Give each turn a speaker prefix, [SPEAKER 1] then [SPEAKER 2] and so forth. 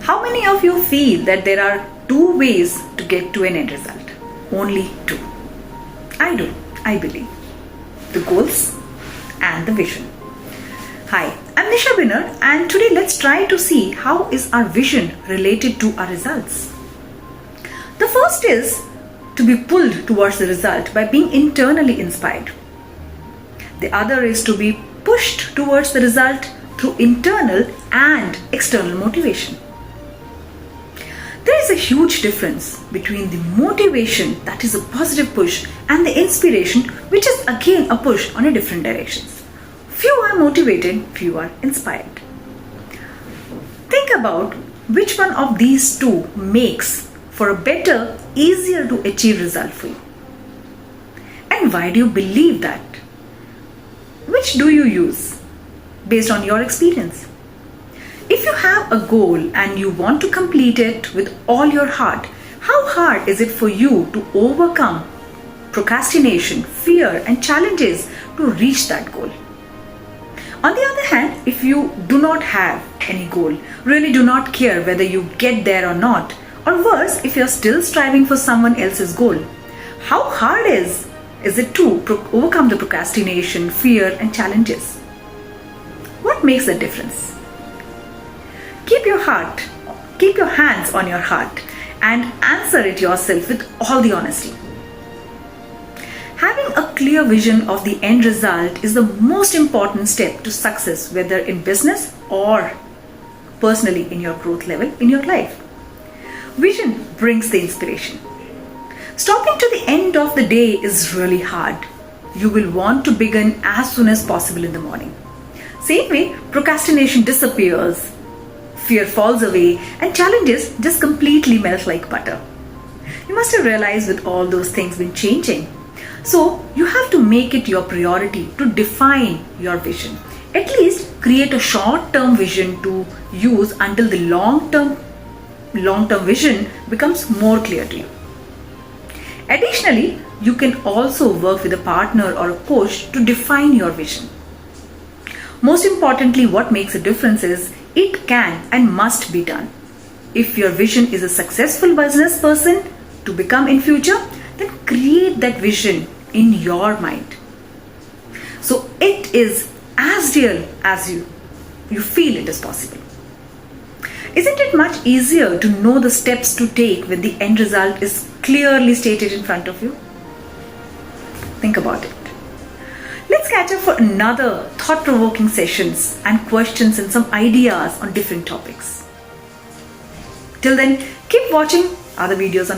[SPEAKER 1] How many of you feel that there are two ways to get to an end result? Only two. I do. I believe. The goals and the vision. Hi, I'm Nisha Binner, and today let's try to see how is our vision related to our results. The first is to be pulled towards the result by being internally inspired. The other is to be pushed towards the result through internal and external motivation. There is a huge difference between the motivation, that is a positive push, and the inspiration, which is again a push on a different directions. Few are motivated, few are inspired. Think about which one of these two makes for a better, easier to achieve result for you. And why do you believe that? Which do you use based on your experience? If you have a goal and you want to complete it with all your heart, how hard is it for you to overcome procrastination, fear, and challenges to reach that goal? On the other hand, if you do not have any goal, really do not care whether you get there or not, or worse, if you're still striving for someone else's goal, how hard is it to overcome the procrastination, fear, and challenges? What makes the difference? Keep your hands on your heart and answer it yourself with all the honesty. Having a clear vision of the end result is the most important step to success, whether in business or personally in your growth level in your life. Vision brings the inspiration. Stopping to the end of the day is really hard. You will want to begin as soon as possible in the morning. Same way, procrastination disappears, fear falls away, and challenges just completely melt like butter. You must have realized with all those things been changing. So you have to make it your priority to define your vision. At least create a short-term vision to use until the long-term vision becomes more clear to you. Additionally, you can also work with a partner or a coach to define your vision. Most importantly, what makes a difference is it can and must be done. If your vision is a successful business person to become in future, then create that vision in your mind. So it is as real as you feel it is possible. Isn't it much easier to know the steps to take when the end result is clearly stated in front of you? Think about it. Let's catch up for another thought-provoking sessions and questions and some ideas on different topics. Till then, keep watching other videos on my